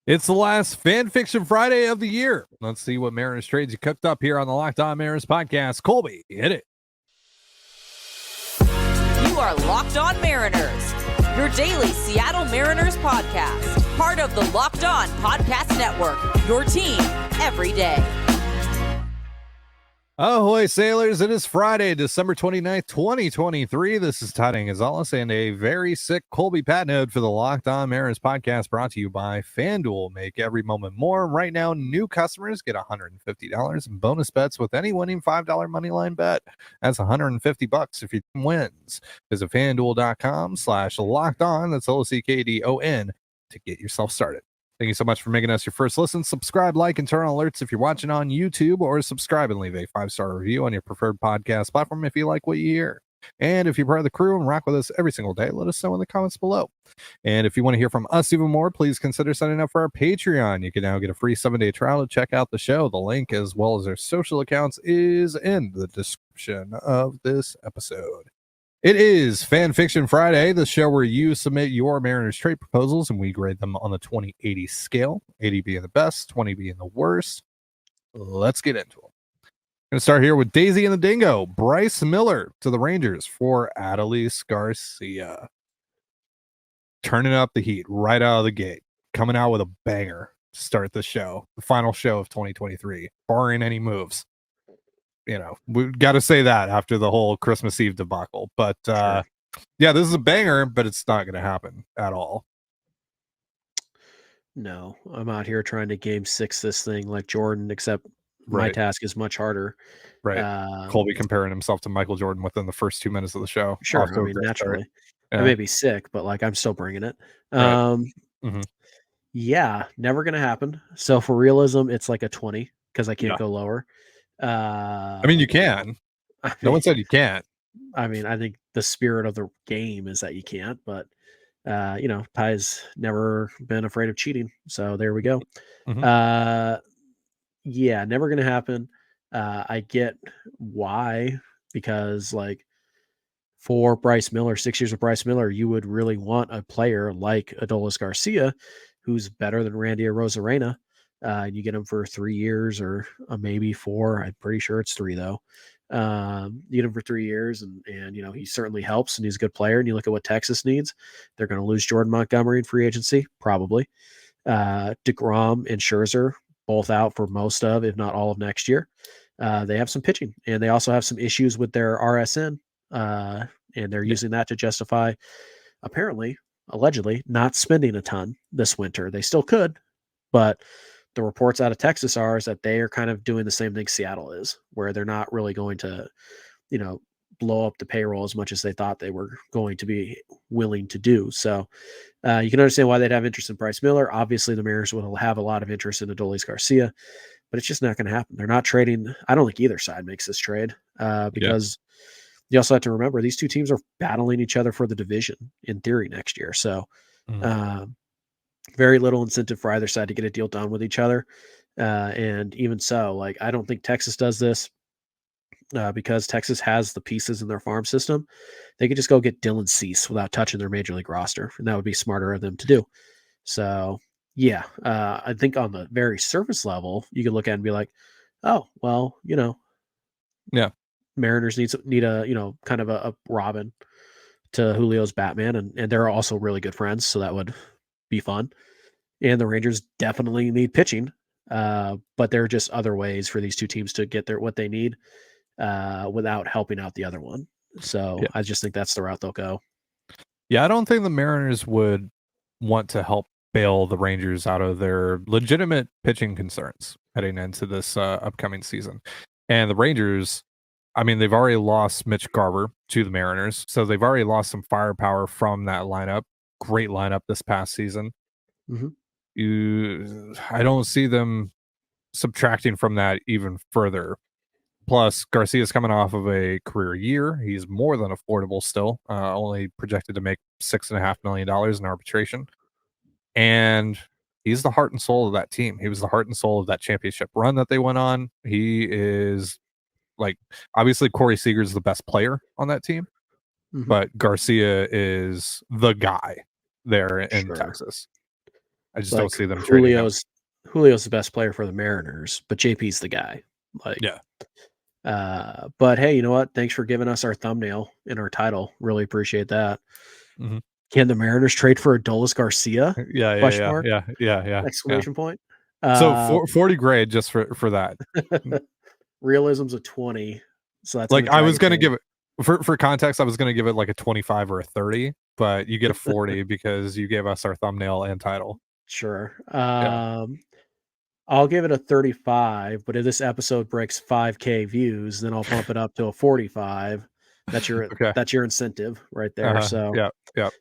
It's the last Fan Fiction Friday of the year. Let's see what Mariners trades you cooked up here on the Locked On Mariners podcast. Colby, hit it. You are Locked On Mariners, your daily Seattle Mariners podcast. Part of the Locked On Podcast Network, your team every day. Ahoy, sailors. It is Friday, December 29th, 2023. This is Todd Gonzalez and a very sick Colby Patnode for the Locked On Mariners podcast, brought to you by FanDuel. Make every moment more. Right now, new customers get $150 in bonus bets with any winning $5 moneyline bet. That's $150 if your team wins. Visit FanDuel.com/LockedOn. That's LOCKEDON to get yourself started. Thank you so much for making us your first listen. Subscribe, like, and turn on alerts if you're watching on YouTube, or subscribe and leave a 5-star review on your preferred podcast platform if you like what you hear. And if you're part of the crew and rock with us every single day, let us know in the comments below. And if you want to hear from us even more, please consider signing up for our Patreon. You can now get a free 7-day trial to check out the show. The link, as well as our social accounts, is in the description of this episode. It is Fan Fiction Friday, the show where you submit your Mariners trade proposals and we grade them on the 20-80 scale, 80 being the best, 20 being the worst. Let's get into them. Going to start here with Daisy and the Dingo. Bryce Miller to the Rangers for Adolis Garcia. Turning up the heat right out of the gate. Coming out with a banger to start the show. The final show of 2023, barring any moves. You know, we've got to say that after the whole Christmas Eve debacle. But Sure. yeah, this is a banger, but it's not going to happen at all. No, I'm out here trying to game 6 this thing like Jordan, except my task is much harder. Right. Colby comparing himself to Michael Jordan within the first 2 minutes of the show. Sure, I mean, naturally. Yeah. I may be sick, but like I'm still bringing it. Right. Yeah, never going to happen. So for realism, it's like a 20 because I can't go lower. I mean, you can. No one said you can't. I mean, I think the spirit of the game is that you can't, but you know, Ty's never been afraid of cheating. So there we go. Yeah, never going to happen. I get why, because like for Bryce Miller, 6 years of Bryce Miller, you would really want a player like Adolis Garcia, who's better than Randy Arozarena. You get him for 3 years or maybe 4. I'm pretty sure it's 3 though. You get him for 3 years, and you know he certainly helps, and he's a good player. And you look at what Texas needs; they're going to lose Jordan Montgomery in free agency, probably. DeGrom and Scherzer both out for most of, if not all of next year. They have some pitching, and they also have some issues with their RSN, and they're using that to justify, apparently, allegedly, not spending a ton this winter. They still could, but the reports out of Texas is that they are kind of doing the same thing Seattle is, where they're not really going to, you know, blow up the payroll as much as they thought they were going to be willing to do. So you can understand why they'd have interest in Bryce Miller. Obviously, the Mariners will have a lot of interest in Adolis Garcia, but it's just not going to happen. They're not trading. I don't think either side makes this trade because you also have to remember these two teams are battling each other for the division in theory next year. So very little incentive for either side to get a deal done with each other. And even so, like, I don't think Texas does this because Texas has the pieces in their farm system. They could just go get Dylan Cease without touching their major league roster, and that would be smarter of them to do. So, yeah, I think on the very surface level, you could look at it and be like, oh, well, you know, Mariners need a, you know, kind of a Robin to Julio's Batman, and they're also really good friends, so that would be fun. And the Rangers definitely need pitching, but there are just other ways for these two teams to get what they need without helping out the other one. So I just think that's the route they'll go. Yeah, I don't think the Mariners would want to help bail the Rangers out of their legitimate pitching concerns heading into this upcoming season. And the Rangers, I mean, they've already lost Mitch Garver to the Mariners, so they've already lost some firepower from that lineup. Great lineup this past season. I don't see them subtracting from that even further. Plus, Garcia's coming off of a career year. He's more than affordable still, only projected to make $6.5 million in arbitration. And he's the heart and soul of that team. He was the heart and soul of that championship run that they went on. He is, like, obviously Corey Seager is the best player on that team, but Garcia is the guy there in Texas. I just Like don't see them trading him. Julio's the best player for the Mariners, but JP's the guy. Like, Yeah. But hey, you know what? Thanks for giving us our thumbnail and our title. Really appreciate that. Mhm. Can the Mariners trade for Adolis Garcia? Question mark? Yeah. Exclamation point. So 40 grade just for that. Realism's a 20. So that's Like, gonna I was drag gonna it give it for context, I was gonna give it like a 25 or a 30, but you get a 40 because you gave us our thumbnail and title. Sure. Yeah. I'll give it a 35, but if this episode breaks 5K views, then I'll bump it up to a 45. That's your Okay. that's your incentive right there. So Yeah.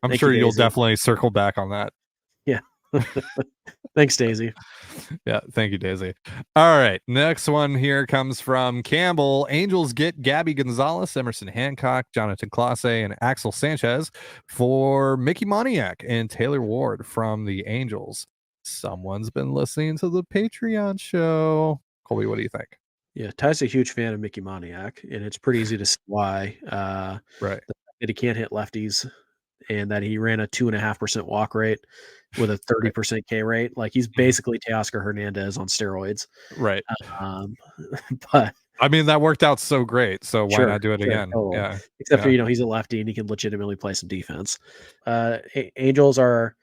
I'm thank sure you, you'll Daisy. definitely circle back on that. Yeah. Thanks, Daisy. Yeah, thank you, Daisy. All right, next one here comes from Campbell. Angels get Gabby Gonzalez, Emerson Hancock, Jonathan Clase, and Axel Sanchez for Mickey Moniak and Taylor Ward from the Angels. Someone's been listening to the Patreon show. Colby, what do you think? Yeah, Ty's a huge fan of Mickey Moniak, and it's pretty easy to see why. Right. The fact that he can't hit lefties and that he ran a 2.5% walk rate with a 30% K rate. Like, he's basically Teoscar Hernandez on steroids. Right. But I mean, that worked out so great. So why sure, not do it again? totally. Yeah. Except for, he's a lefty and he can legitimately play some defense. Angels are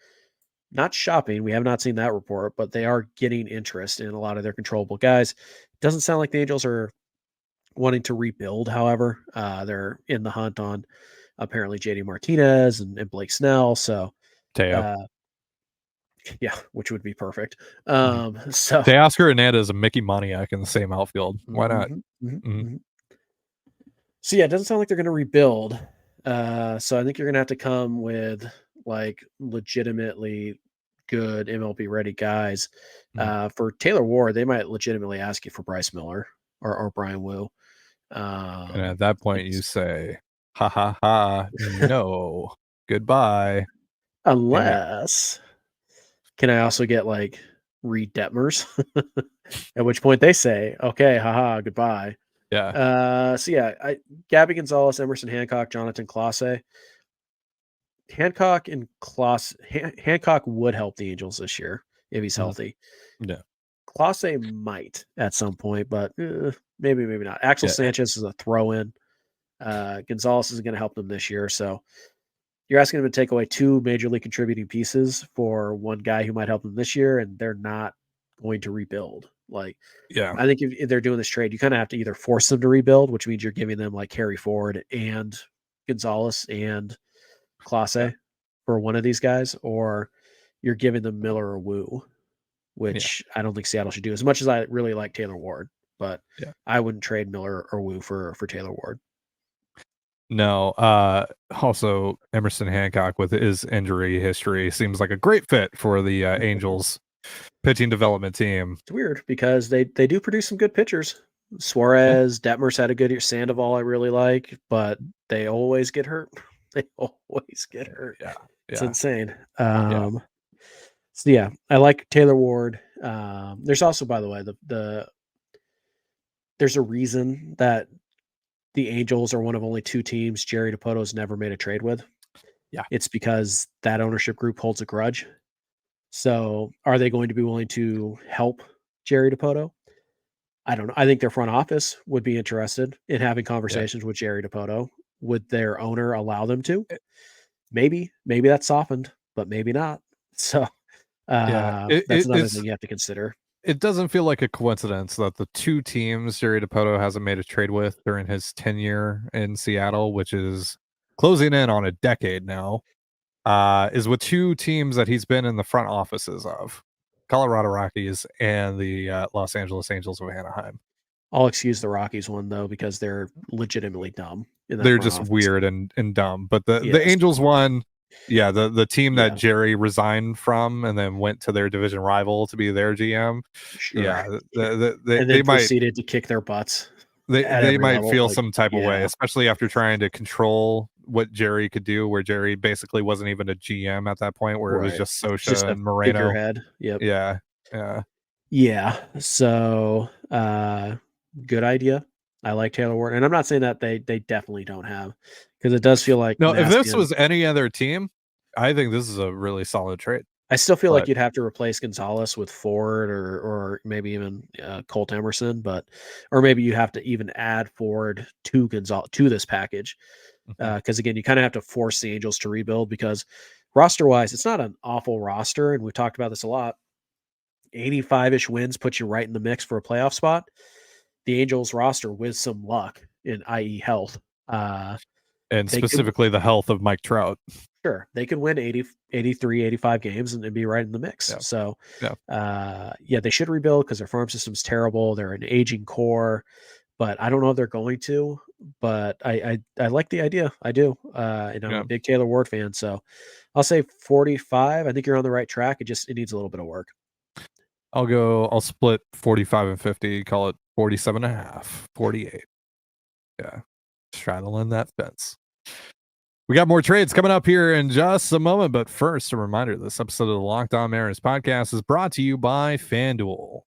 not shopping. We have not seen that report, but they are getting interest in a lot of their controllable guys. Doesn't sound like the Angels are wanting to rebuild. However, they're in the hunt on apparently JD Martinez and Blake Snell. So, Teo. yeah, which would be perfect. Mm-hmm. So Teoscar Hernandez and Mickey Moniak in the same outfield. Why not? So yeah, it doesn't sound like they're going to rebuild. So I think you're going to have to come with like legitimately good MLB ready guys. For Taylor Ward, they might legitimately ask you for Bryce Miller or Brian Wu. And at that point, you say, "Ha ha ha! No, goodbye." Unless, can I also get like Reed Detmers? At which point they say, "Okay, haha, goodbye." Yeah. So yeah, Gabby Gonzalez, Emerson Hancock, Jonathan Clase. Hancock would help the Angels this year if he's healthy. Yeah. Clase might at some point, but maybe not. Axel Sanchez is a throw-in. Gonzalez is going to help them this year. So you're asking them to take away two major league contributing pieces for one guy who might help them this year, and they're not going to rebuild. Like, I think if they're doing this trade, you kind of have to either force them to rebuild, which means you're giving them like Harry Ford and Gonzalez and Clase for one of these guys, or you're giving them Miller or Wu, which I don't think Seattle should do. As much as I really like Taylor Ward, but I wouldn't trade Miller or Wu for Taylor Ward. No. Also, Emerson Hancock with his injury history seems like a great fit for the Angels pitching development team. It's weird because they do produce some good pitchers. Suarez, Detmers had a good year. Sandoval I really like, but they always get hurt. They always get hurt. It's insane. So yeah, I like Taylor Ward. There's also, by the way, there's a reason that the Angels are one of only two teams Jerry DiPoto's never made a trade with. Yeah. It's because that ownership group holds a grudge. So are they going to be willing to help Jerry DiPoto? I don't know. I think their front office would be interested in having conversations with Jerry DiPoto. Would their owner allow them to? Maybe that's softened, but maybe not. So that's another thing you have to consider. It doesn't feel like a coincidence that the two teams Jerry DiPoto hasn't made a trade with during his tenure in Seattle, which is closing in on a decade now, is with two teams that he's been in the front offices of, Colorado Rockies and the Los Angeles Angels of Anaheim. I'll excuse the Rockies one, though, because they're legitimately dumb. They're just weird and dumb. But the Angels one, the team that Jerry resigned from and then went to their division rival to be their GM. Sure. They proceeded to kick their butts. They might feel some type of way, especially after trying to control what Jerry could do, where Jerry basically wasn't even a GM at that point, where it was just Socha and Moreno. Figurehead. Yep. Yeah. So good idea. I like Taylor Ward, and I'm not saying that they definitely don't have, because it does feel like if this was any other team, I think this is a really solid trade. I still feel like But you'd have to replace Gonzalez with Ford or maybe even Colt Emerson, or maybe you have to even add Ford to this package. mhm, Because again, you kind of have to force the Angels to rebuild because roster wise, it's not an awful roster. And we've talked about this a lot. 85-ish wins put you right in the mix for a playoff spot. The Angels roster with some luck i.e. health. and They could specifically the health of Mike Trout. Sure, they could win 80, 83, 85 games and be right in the mix. Yeah, So, yeah. yeah, they should rebuild because their farm system's terrible. They're an aging core, but I don't know if they're going to. But I like the idea. I do, and I'm Yeah. a big Taylor Ward fan. So, I'll say 45. I think you're on the right track. It needs a little bit of work. I'll split 45 and 50, call it 47 and a half, 48. Yeah. Straddling that fence. We got more trades coming up here in just a moment, but first, a reminder: this episode of the Locked On Mariners podcast is brought to you by FanDuel.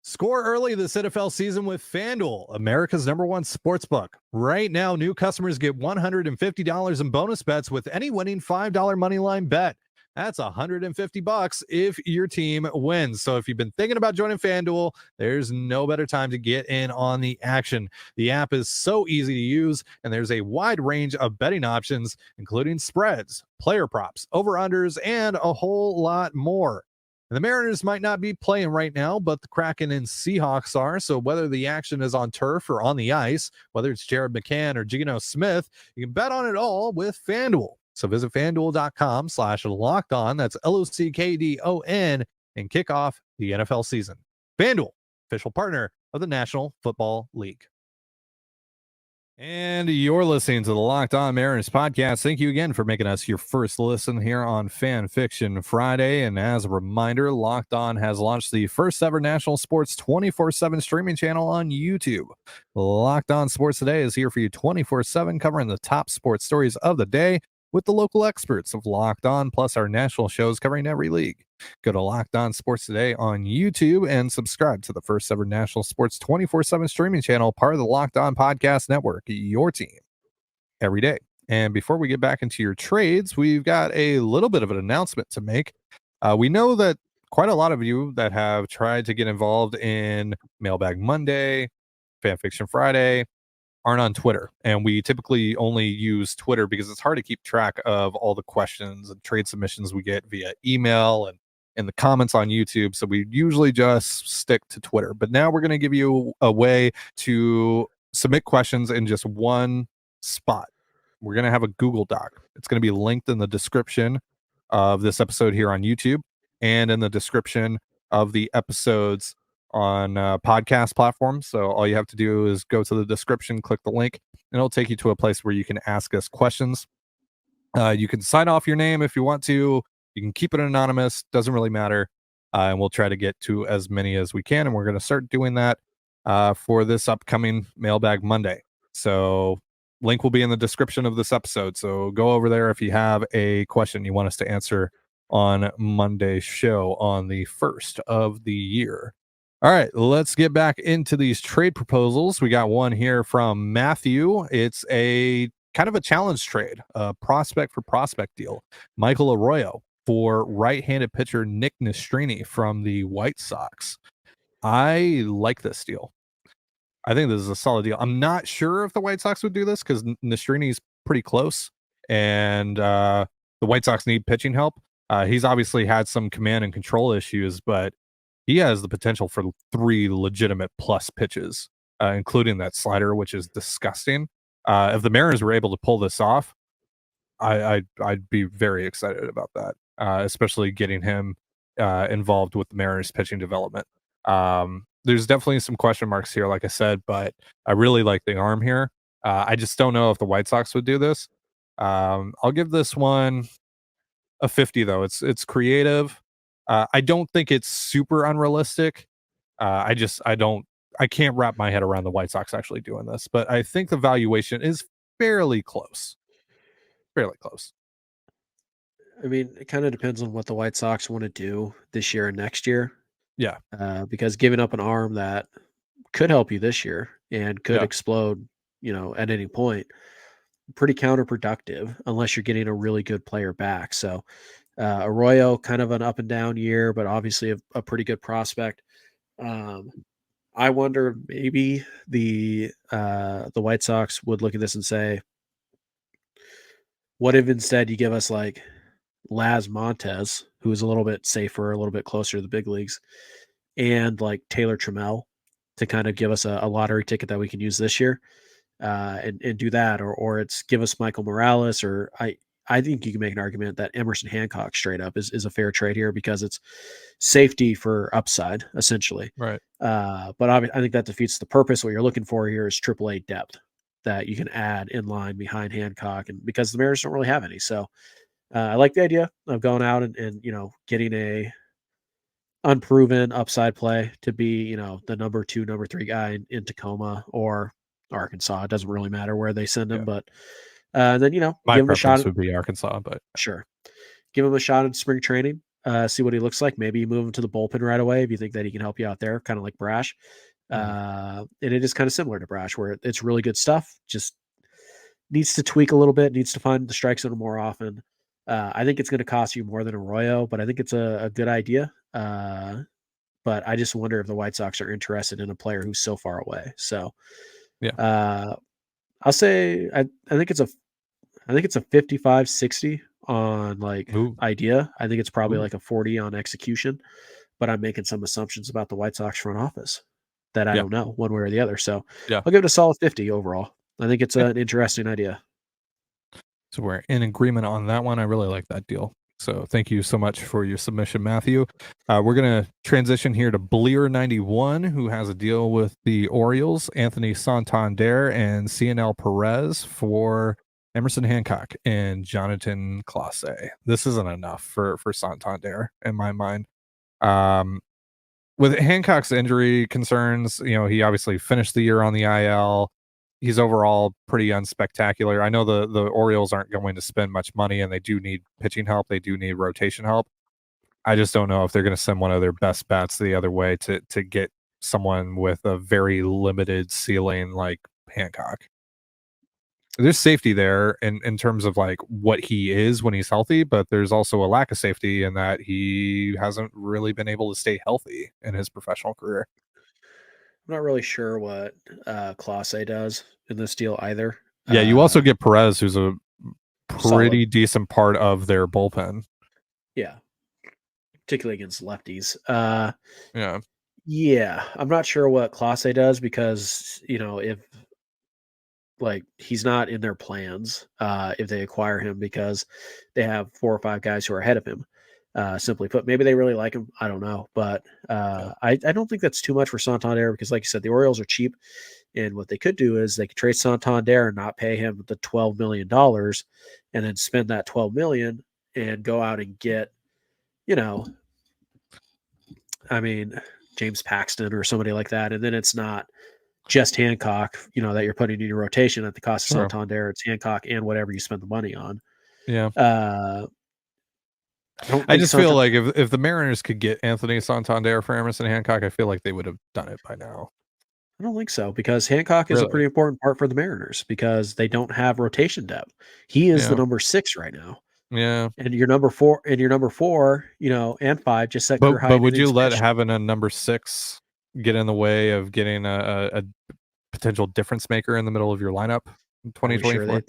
Score early this NFL season with FanDuel, America's #1 sportsbook. Right now, new customers get $150 in bonus bets with any winning $5 moneyline bet. That's $150 if your team wins. So if you've been thinking about joining FanDuel, there's no better time to get in on the action. The app is so easy to use, and there's a wide range of betting options, including spreads, player props, over-unders, and a whole lot more. And the Mariners might not be playing right now, but the Kraken and Seahawks are. So whether the action is on turf or on the ice, whether it's Jared McCann or Geno Smith, you can bet on it all with FanDuel. So visit FanDuel.com/lockedon. That's LOCKDON and kick off the NFL season. FanDuel, official partner of the National Football League. And you're listening to the Locked On Mariners podcast. Thank you again for making us your first listen here on Fan Fiction Friday. And as a reminder, Locked On has launched the first ever national sports 24/7 streaming channel on YouTube. Locked On Sports Today is here for you 24/7, covering the top sports stories of the day with the local experts of Locked On, plus our national shows covering every league. Go to Locked On Sports Today on YouTube and subscribe to the first ever national sports 24/7 streaming channel, part of the Locked On Podcast Network, your team every day. And before we get back into your trades, we've got a little bit of an announcement to make. We know that quite a lot of you that have tried to get involved in Mailbag Monday, Fan Fiction Friday, aren't on Twitter. And we typically only use Twitter because it's hard to keep track of all the questions and trade submissions we get via email and in the comments on YouTube. So we usually just stick to Twitter. But now we're going to give you a way to submit questions in just one spot. We're going to have a Google Doc. It's going to be linked in the description of this episode here on YouTube and in the description of the episodes on podcast platforms. So all you have to do is go to the description, click the link, and it'll take you to a place where you can ask us questions. You can sign off your name if you want to. You can keep it anonymous. Doesn't really matter. And we'll try to get to as many as we can. And we're going to start doing that for this upcoming Mailbag Monday. So link will be in the description of this episode. So go over there if you have a question you want us to answer on Monday's show on the 1st of the year. All right, let's get back into these trade proposals. We got one here from Matthew. It's a kind of a challenge trade, a prospect for prospect deal. Michael Arroyo for right-handed pitcher Nick Nastrini from the White Sox. I like this deal. I think this is a solid deal. I'm not sure if the White Sox would do this because Nastrini's pretty close, and the White Sox need pitching help. He's obviously had some command and control issues, but he has the potential for 3 legitimate plus pitches, including that slider, which is disgusting. If the Mariners were able to pull this off, I'd be very excited about that, especially getting him involved with the Mariners pitching development. There's definitely some question marks here, like I said, but I really like the arm here. I just don't know if the White Sox would do this. I'll give this one a 50, though. It's creative. I don't think it's super unrealistic. I can't wrap my head around the White Sox actually doing this, but I think the valuation is fairly close. Fairly close. I mean, it kind of depends on what the White Sox want to do this year and next year. Yeah. Because giving up an arm that could help you this year and could Yeah. explode, at any point, pretty counterproductive unless you're getting a really good player back. So Arroyo, kind of an up and down year, but obviously a pretty good prospect. I wonder maybe the White Sox would look at this and say, what if instead you give us like Laz Montez, who is a little bit safer, a little bit closer to the big leagues, and like Taylor Trammell to kind of give us a lottery ticket that we can use this year, and do that, or it's give us Michael Morales, or I think you can make an argument that Emerson Hancock straight up is a fair trade here because it's safety for upside essentially. Right. But I think that defeats the purpose. What you're looking for here is AAA depth that you can add in line behind Hancock, and because the Mariners don't really have any, so I like the idea of going out and getting a unproven upside play to be the number 2, number 3 guy in Tacoma or Arkansas. It doesn't really matter where they send him, Yeah. but then My give him a shot. preference would be Arkansas, but Sure, give him a shot in spring training. See what he looks like. Maybe you move him to the bullpen right away if you think that he can help you out there, kind of like Brash. And it is kind of similar to Brash, where it's really good stuff. Just needs to tweak a little bit. Needs to find the strike zone more often. I think it's going to cost you more than Arroyo, but I think it's a good idea. But I just wonder if the White Sox are interested in a player who's so far away. So, yeah, I'll say I think it's a 55-60 on like idea. I think it's probably like a 40 on execution, but I'm making some assumptions about the White Sox front office that I don't know one way or the other. So I'll give it a solid 50 overall. I think it's an interesting idea. So we're in agreement on that one. I really like that deal. So thank you so much for your submission, Matthew. We're going to transition here to Bleer91, who has a deal with the Orioles, Anthony Santander and CNL Perez for Emerson Hancock and Jonathan Clase. This isn't enough for Santander in my mind. With Hancock's injury concerns, he obviously finished the year on the IL. He's overall pretty unspectacular. I know the Orioles aren't going to spend much money, and they do need pitching help. They do need rotation help. I just don't know if they're going to send one of their best bats the other way to get someone with a very limited ceiling like Hancock. There's safety there in terms of like what he is when he's healthy, but there's also a lack of safety in that he hasn't really been able to stay healthy in his professional career. I'm not really sure what Clase does in this deal either. Yeah, you also get Perez, who's a pretty decent part of their bullpen. Yeah, particularly against lefties. Yeah, I'm not sure what Clase does because if like he's not in their plans if they acquire him because they have 4 or 5 guys who are ahead of him. Simply put, maybe they really like him. I don't know, but I don't think that's too much for Santander because, like you said, the Orioles are cheap, and what they could do is they could trade Santander and not pay him the $12 million, and then spend that $12 million and go out and get, James Paxton or somebody like that, and then it's not just Hancock, that you're putting in your rotation at the cost of Santander. It's Hancock and whatever you spend the money on. Yeah. I just feel like if the Mariners could get Anthony Santander for Emerson Hancock, I feel like they would have done it by now. I don't think so because Hancock is a pretty important part for the Mariners because they don't have rotation depth. He is the number 6 right now. Yeah, and your number 4, and 5 just set career high. But would you let having a number 6 get in the way of getting a potential difference maker in the middle of your lineup in 2024?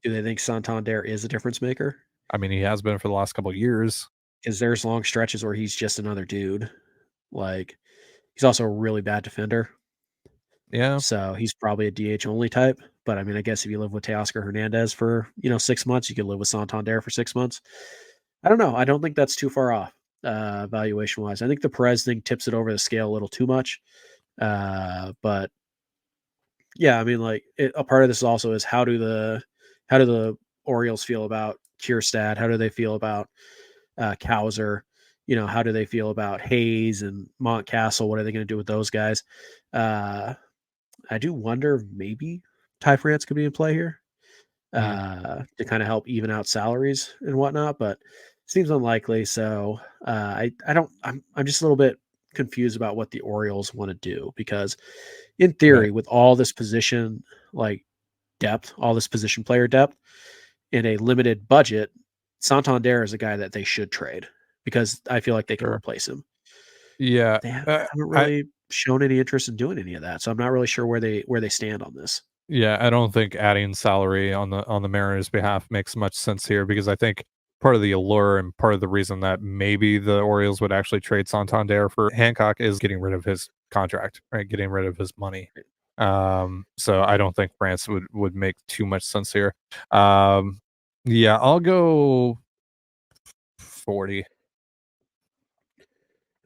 Do they think Santander is a difference maker? I mean, he has been for the last couple of years. Because there's long stretches where he's just another dude. Like, he's also a really bad defender. Yeah. So he's probably a DH only type. But I mean, I guess if you live with Teoscar Hernandez for 6 months, you could live with Santander for 6 months. I don't know. I don't think that's too far off valuation wise. I think the Perez thing tips it over the scale a little too much. But yeah, I mean, like a part of this also is how do the Orioles feel about Kierstad? How do they feel about Cowser? How do they feel about Hayes and Montcastle? What are they going to do with those guys? I do wonder if maybe Ty France could be in play here to kind of help even out salaries and whatnot, but it seems unlikely. So I'm just a little bit confused about what the Orioles want to do because in theory, with all this position like depth, all this position player depth in a limited budget, Santander is a guy that they should trade because I feel like they can replace him. Yeah. They haven't really shown any interest in doing any of that, so I'm not really sure where they stand on this. Yeah, I don't think adding salary on the Mariners' behalf makes much sense here, because I think part of the allure and part of the reason that maybe the Orioles would actually trade Santander for Hancock is getting rid of his contract, right? Getting rid of his money. So I don't think France would make too much sense here. Yeah, I'll go 40.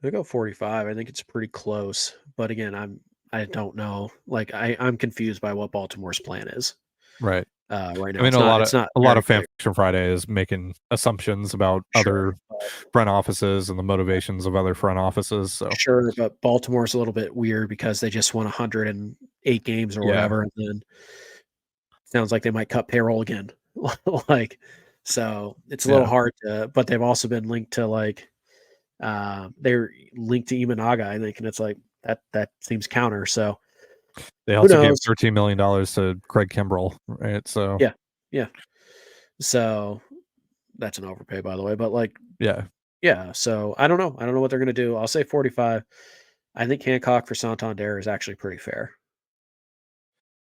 I'll go 45. I think it's pretty close, but again, I don't know. Like I'm confused by what Baltimore's plan is. Right. Right now. I mean, a lot of Fan Fiction Friday is making assumptions about other front offices and the motivations of other front offices. So sure, but Baltimore's a little bit weird because they just won 108 games or whatever, and then sounds like they might cut payroll again. Like, so it's a little hard to. But they've also been linked to like, they're linked to Imanaga, I think, and it's like that seems counter. So they also gave $13 million to Craig Kimbrell, right? So yeah. So that's an overpay, by the way. But like, yeah. So I don't know. I don't know what they're gonna do. I'll say 45. I think Hancock for Santander is actually pretty fair.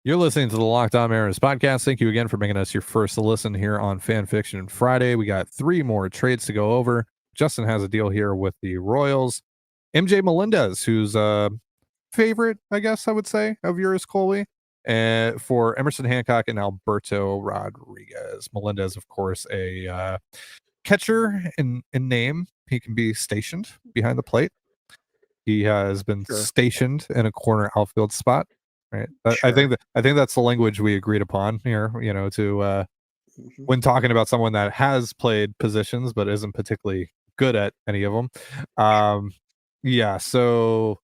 You're listening to the Locked On Mariners podcast. Thank you again for making us your first listen here on Fan Fiction Friday. We got 3 more trades to go over. Justin has a deal here with the Royals. MJ Melendez, who's a favorite, I guess I would say, of yours, Colby, for Emerson Hancock and Alberto Rodriguez. Melendez, of course, a catcher in name. He can be stationed behind the plate. He has been stationed in a corner outfield spot. Right. I think that's the language we agreed upon here, to when talking about someone that has played positions but isn't particularly good at any of them. So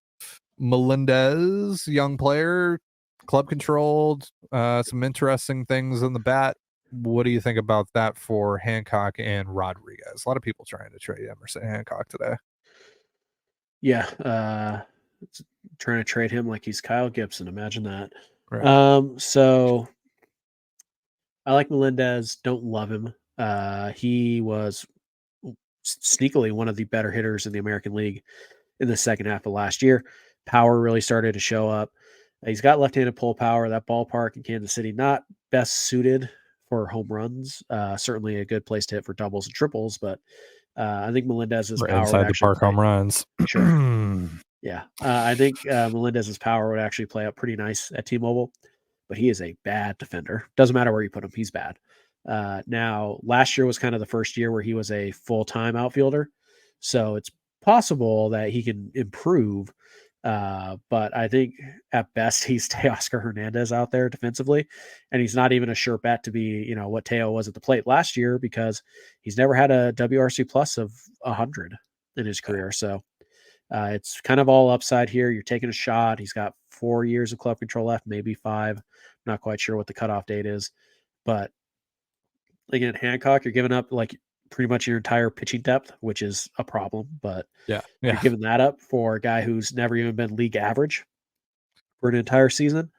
Melendez, young player, club controlled, some interesting things in the bat. What do you think about that for Hancock and Rodriguez? A lot of people trying to trade Emerson Hancock today. Yeah, trying to trade him like he's Kyle Gibson. Imagine that. Right. So I like Melendez. Don't love him. He was sneakily one of the better hitters in the American League in the second half of last year. Power really started to show up. He's got left-handed pull power. That ballpark in Kansas City, not best suited for home runs. Certainly a good place to hit for doubles and triples, but I think Melendez's power inside the park home runs. Sure. Yeah. I think Melendez's power would actually play up pretty nice at T-Mobile, but he is a bad defender. Doesn't matter where you put him. He's bad. Now, last year was kind of the first year where he was a full-time outfielder. So it's possible that he can improve. But I think at best he's Teoscar Hernandez out there defensively. And he's not even a sure bet to be, what Teo was at the plate last year because he's never had a WRC plus of 100 in his career. So it's kind of all upside here. You're taking a shot. He's got 4 years of club control left, maybe 5. I'm not quite sure what the cutoff date is. But again, Hancock, you're giving up like pretty much your entire pitching depth, which is a problem. But you're giving that up for a guy who's never even been league average for an entire season.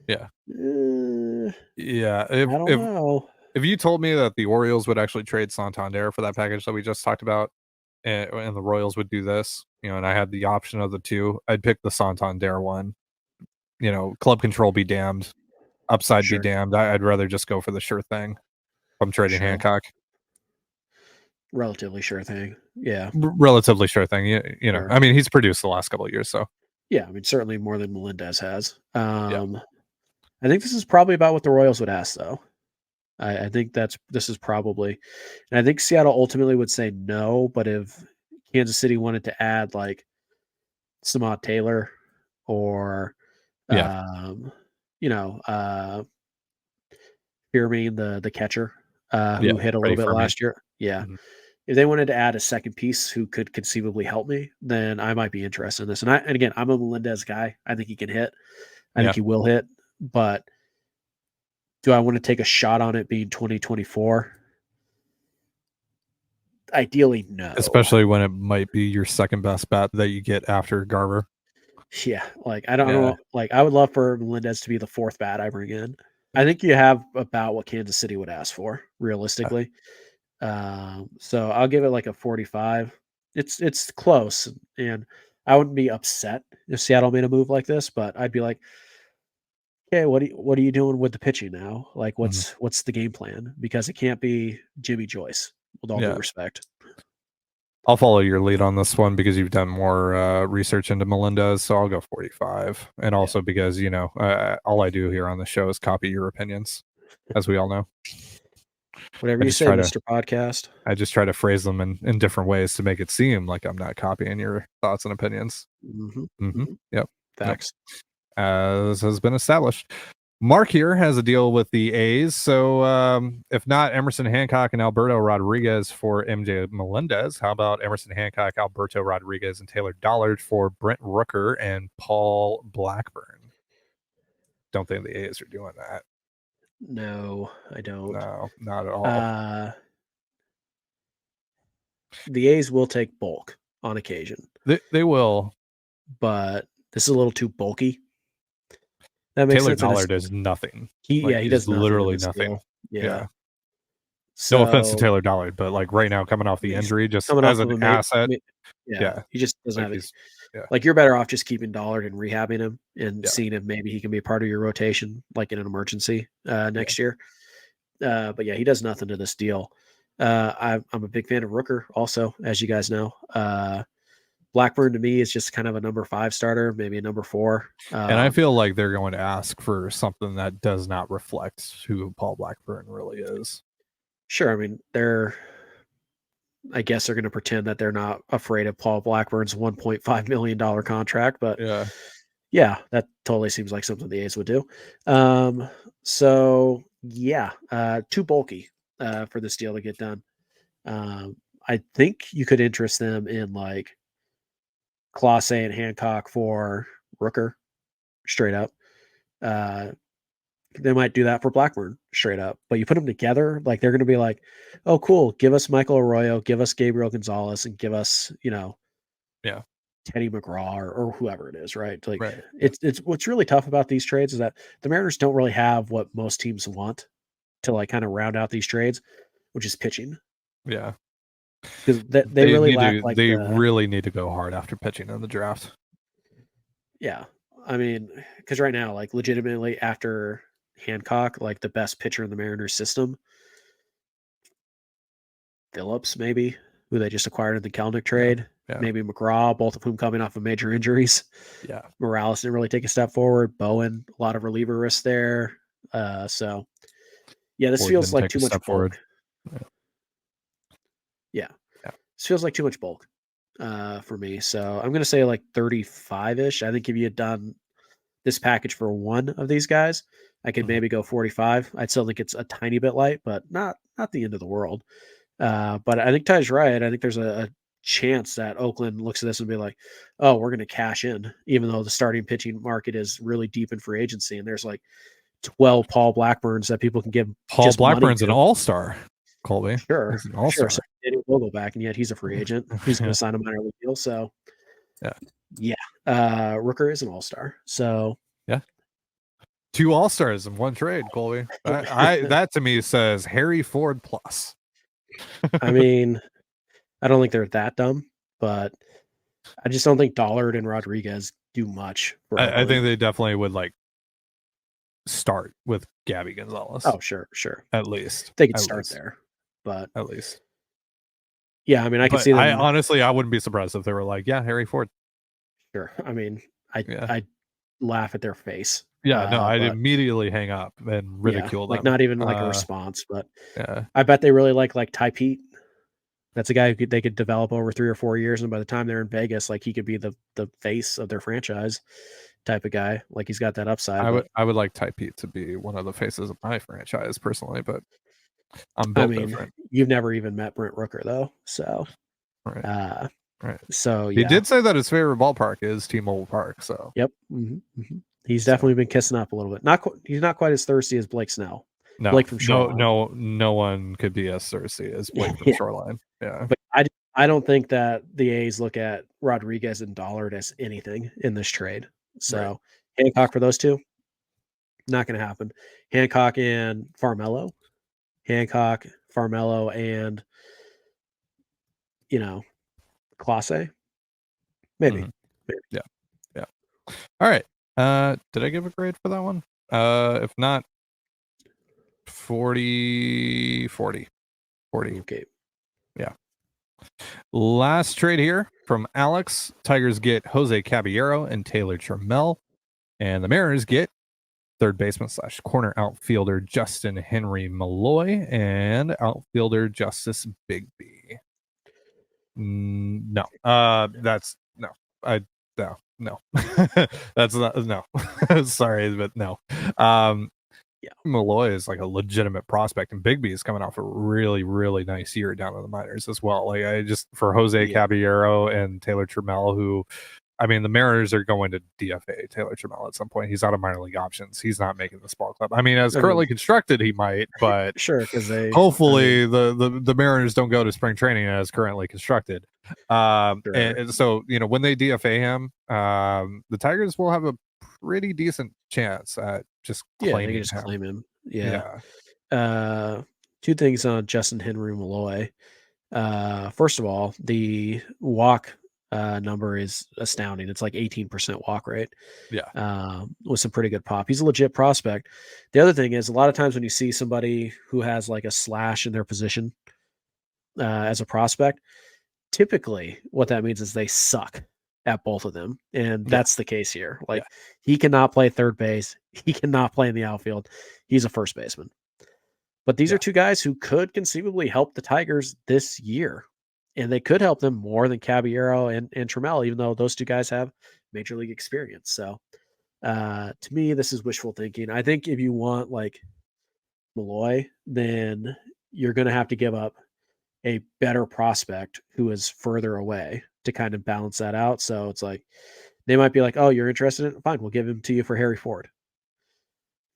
Yeah. I don't know. If you told me that the Orioles would actually trade Santander for that package that we just talked about, and the Royals would do this, and I had the option of the two, I'd pick the Santander one. Club control be damned, upside be damned. I'd rather just go for the sure thing. I'm trading Hancock. Relatively sure thing. Yeah. Relatively sure thing. Sure. I mean, he's produced the last couple of years, so. Yeah, I mean, certainly more than Melendez has. I think this is probably about what the Royals would ask, though. I think this is probably, and I think Seattle ultimately would say no, but if Kansas City wanted to add like Samad Taylor or, Piermin, the catcher, who hit a little bit last year. Yeah. Mm-hmm. If they wanted to add a second piece who could conceivably help me, then I might be interested in this. And again, I'm a Melendez guy. I think he can hit. I think he will hit. But do I want to take a shot on it being 2024? Ideally, no. Especially when it might be your second best bet that you get after Garver. Yeah. Like, I don't know. Like, I would love for Melendez to be the 4th bat I bring in. I think you have about what Kansas City would ask for, realistically. So I'll give it like a 45. It's close, and I wouldn't be upset if Seattle made a move like this, but I'd be like, okay, what are you doing with the pitching now? Like, what's the game plan? Because it can't be Jimmy Joyce, with all due respect. I'll follow your lead on this one because you've done more research into Melendez, so I'll go 45. And also because, all I do here on the show is copy your opinions, as we all know. Whatever you say, Mr. Podcast. I just try to phrase them in different ways to make it seem like I'm not copying your thoughts and opinions. Yep. Facts. As has been established. Mark here has a deal with the A's. So if not Emerson Hancock and Alberto Rodriguez for MJ Melendez, how about Emerson Hancock, Alberto Rodriguez, and Taylor Dollard for Brent Rooker and Paul Blackburn? Don't think the A's are doing that. No, I don't. No, not at all. The A's will take bulk on occasion. They will. But this is a little too bulky. That makes Taylor sense. Dollard does nothing. He does literally nothing. Yeah. So, no offense to Taylor Dollard, but like right now, coming off the injury, just as an asset, he just doesn't have it. Yeah. Like you're better off just keeping Dollard and rehabbing him and seeing if maybe he can be a part of your rotation, like in an emergency next year. But yeah, he does nothing to this deal. I'm a big fan of Rooker, also, as you guys know. Blackburn to me is just kind of a number 5 starter, maybe a number 4. And I feel like they're going to ask for something that does not reflect who Paul Blackburn really is. Sure. I mean, I guess they're going to pretend that they're not afraid of Paul Blackburn's $1.5 million contract, but yeah, that totally seems like something the A's would do. So yeah, too bulky for this deal to get done. I think you could interest them in like Clase and Hancock for Rooker straight up. They might do that for Blackburn straight up, but you put them together, like they're going to be like, oh, cool. Give us Michael Arroyo, give us Gabriel Gonzalez, and give us, Teddy McGraw or whoever it is. Right. Like it's what's really tough about these trades is that the Mariners don't really have what most teams want to like kind of round out these trades, which is pitching. Yeah. Because they really lack really need to go hard after pitching in the draft. Yeah. I mean, because right now, like legitimately after Hancock, like the best pitcher in the Mariners system, Phillips, maybe, who they just acquired in the Kelnick trade, maybe McGraw, both of whom coming off of major injuries. Yeah. Morales didn't really take a step forward. Bowen, a lot of reliever risk there. So yeah, this feels like too much bulk. Yeah. This feels like too much bulk for me. So I'm going to say like 35-ish. I think if you had done this package for one of these guys, I could maybe go 45. I'd still think it's a tiny bit light, but not the end of the world. But I think Ty's right. I think there's a chance that Oakland looks at this and be like, oh, we're going to cash in, even though the starting pitching market is really deep in free agency. And there's like 12 Paul Blackburns that people can give. Paul Blackburn's an all-star, Colby. Sure. He's an all-star. So we'll go back, and yet he's a free agent. He's going to sign a minor league deal. So yeah. Rooker is an all-star. So yeah. 2 all-stars in one trade, Colby. That to me says Harry Ford plus. I mean, I don't think they're that dumb, but I just don't think Dollard and Rodriguez do much. I think they definitely would like start with Gabby Gonzalez. Oh, sure. At least they could start there, but at least. Yeah, I mean, I can see them. I wouldn't be surprised if they were like, yeah, Harry Ford. Sure. I mean, I'd laugh at their face. Yeah, no, I'd immediately hang up and ridicule them. Like not even like a response, but I bet they really like Ty Pete. That's a guy who they could develop over 3 or 4 years, and by the time they're in Vegas, like he could be the face of their franchise type of guy. Like he's got that upside. I would like Ty Pete to be one of the faces of my franchise personally, but I'm built different. You've never even met Brent Rooker though, so right. So he did say that his favorite ballpark is T-Mobile Park. So yep, he's definitely been kissing up a little bit. He's not quite as thirsty as Blake Snell. No, Blake from Shoreline. No one could be as thirsty as Blake from Shoreline. Yeah, but I don't think that the A's look at Rodriguez and Dollard as anything in this trade. So Hancock for those two, not going to happen. Hancock and Farmelo, and Class A, maybe. Yeah. All right. Did I give a grade for that one? If not, 40. Okay. Yeah. Last trade here from Alex. Tigers get Jose Caballero and Taylor Trammell, and the Mariners get third baseman / corner outfielder Justin Henry Malloy and outfielder Justice Bigby. No. That's no. No. That's not no. Sorry, but no. Yeah. Malloy is like a legitimate prospect, and Bigby is coming off a really, really nice year down in the minors as well. Like I just for Jose Caballero and Taylor Trammell, who I mean, the Mariners are going to DFA Taylor Trammell at some point. He's out of minor league options. He's not making this ball club. I mean, as currently constructed, he might, but sure, because hopefully the Mariners don't go to spring training as currently constructed. And so when they DFA him, the Tigers will have a pretty decent chance at just claiming they can just claim him. Yeah. Two things on Justin Henry Malloy. First of all, the walk number is astounding. It's like 18% walk rate. Yeah. With some pretty good pop. He's a legit prospect. The other thing is a lot of times when you see somebody who has like a slash in their position as a prospect, typically what that means is they suck at both of them. And that's the case here. Like he cannot play third base. He cannot play in the outfield. He's a first baseman. But these are two guys who could conceivably help the Tigers this year. And they could help them more than Caballero and Trammell, even though those two guys have major league experience. So to me, this is wishful thinking. I think if you want like Malloy, then you're going to have to give up a better prospect who is further away to kind of balance that out. So it's like, they might be like, oh, you're interested in it? Fine, we'll give him to you for Harry Ford.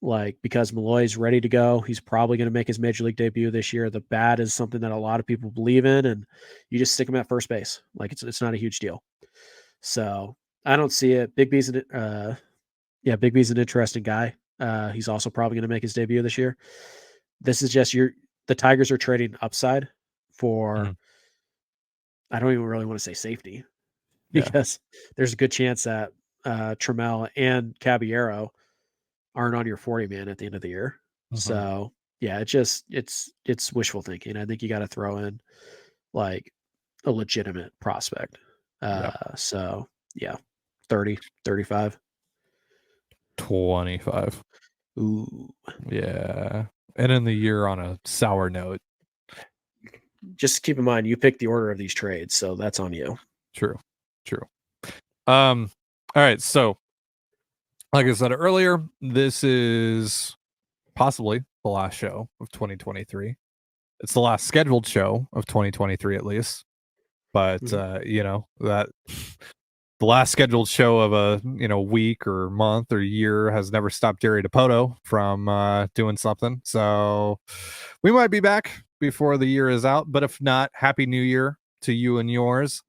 Like, because Malloy's ready to go. He's probably going to make his major league debut this year. The bat is something that a lot of people believe in, and you just stick him at first base. Like it's not a huge deal. So I don't see it. Bigby's an interesting guy. He's also probably going to make his debut this year. This is just the Tigers are trading upside for, I don't even really want to say safety, because there's a good chance that Trammell and Caballero aren't on your 40 man at the end of the year. So yeah, it's wishful thinking. I think you got to throw in like a legitimate prospect. So yeah, 30, 35, 25. Ooh, yeah. And in the year on a sour note. Just keep in mind, you picked the order of these trades, so that's on you. True. All right. So like I said earlier, this is possibly the last show of 2023. It's the last scheduled show of 2023, at least. But that the last scheduled show of a week or month or year has never stopped Jerry DePoto from doing something. So we might be back before the year is out. But if not, Happy New Year to you and yours.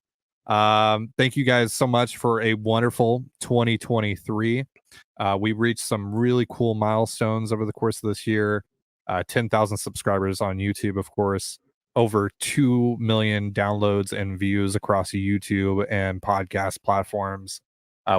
Thank you guys so much for a wonderful 2023. We reached some really cool milestones over the course of this year. 10,000 subscribers on YouTube, of course, over 2 million downloads and views across YouTube and podcast platforms.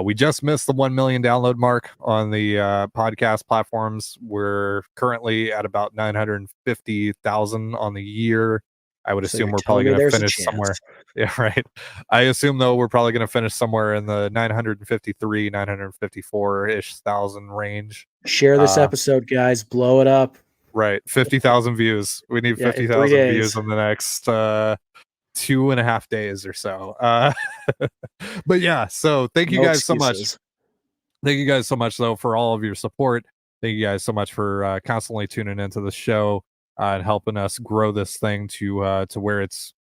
We just missed the 1 million download mark on the podcast platforms. We're currently at about 950,000 on the year. I would assume we're probably going to finish somewhere. Yeah, right. I assume, though, we're probably going to finish somewhere in the 953, 954-ish thousand range. Share this episode, guys. Blow it up. Right. 50,000 views. We need 50,000 views in the next 2.5 days or so. But yeah, so thank you guys so much. Thank you guys so much, though, for all of your support. Thank you guys so much for constantly tuning into the show and helping us grow this thing to where it's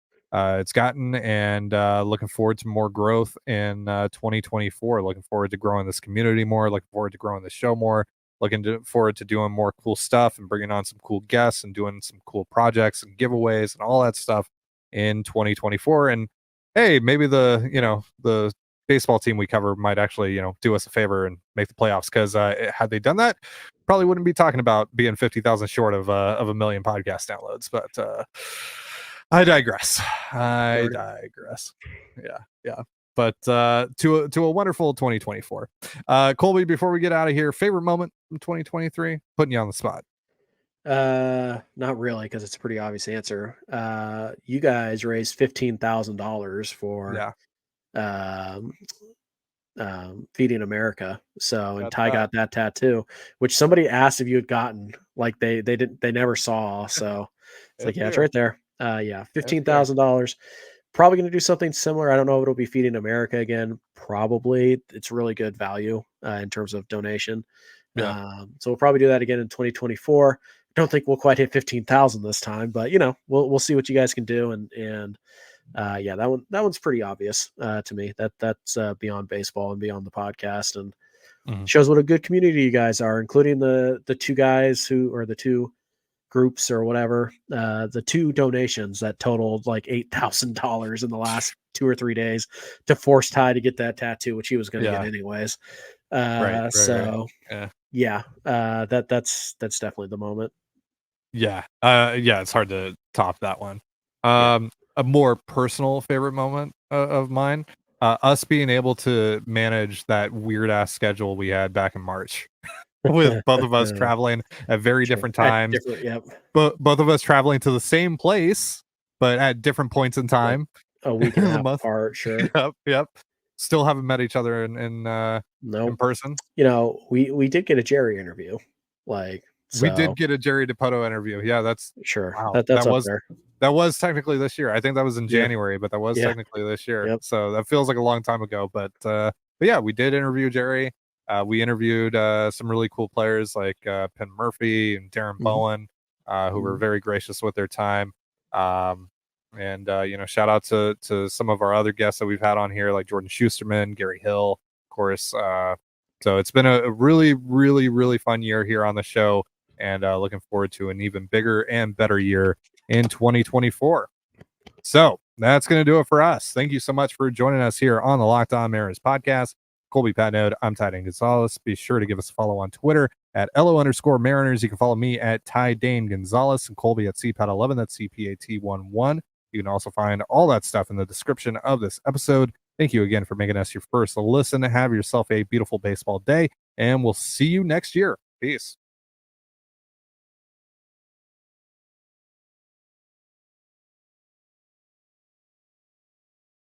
gotten, and looking forward to more growth in 2024. Looking forward to growing this community more. Looking forward to growing the show more. Looking forward to doing more cool stuff and bringing on some cool guests and doing some cool projects and giveaways and all that stuff in 2024. And hey, maybe the baseball team we cover might actually do us a favor and make the playoffs, because had they done that, probably wouldn't be talking about being 50,000 short of a million podcast downloads. But I digress. Yeah. But to a wonderful 2024. Colby, before we get out of here, favorite moment from 2023? Putting you on the spot. Not really, because it's a pretty obvious answer. You guys raised $15,000 for um, Feeding America. So, and Ty got that tattoo, which somebody asked if you had gotten. Like they never saw. So it's like, yeah, it's right there. Yeah, $15,000. Probably going to do something similar. I don't know if it'll be Feeding America again. Probably. It's really good value in terms of donation. So we'll probably do that again in 2024. Don't think we'll quite hit 15,000 this time, but we'll see what you guys can do. And yeah, that one's pretty obvious to me. That's beyond baseball and beyond the podcast, and shows what a good community you guys are, including the two guys or the two groups or whatever, the two donations that totaled like $8,000 in the last 2 or 3 days to force Ty to get that tattoo, which he was going to get anyways. So yeah, that's definitely the moment. Yeah. It's hard to top that one. A more personal favorite moment of mine, us being able to manage that weird ass schedule we had back in March with both of us traveling at very different times. But both of us traveling to the same place, but at different points in time. Like a week and a half apart, sure. Yep. Still haven't met each other in person. We did get a Jerry interview. We did get a Jerry DiPoto interview. Yeah, that's sure. Wow. That was there. That was technically this year. I think that was in January, but that was technically this year. Yep. So that feels like a long time ago. But yeah, we did interview Jerry. We interviewed some really cool players like Penn Murphy and Darren Bowen, who were very gracious with their time. And shout out to some of our other guests that we've had on here, like Jordan Schusterman, Gary Hill, of course. So it's been a really, really, really fun year here on the show, and looking forward to an even bigger and better year in 2024. So that's going to do it for us. Thank you so much for joining us here on the Locked On Mariners podcast. Colby Patnode, I'm Ty Dane Gonzalez. Be sure to give us a follow on Twitter at LO_Mariners. You can follow me at Ty Dane Gonzalez and Colby at CPAT11. That's CPAT11. You can also find all that stuff in the description of this episode. Thank you again for making us your first listen. Have yourself a beautiful baseball day, and we'll see you next year. Peace.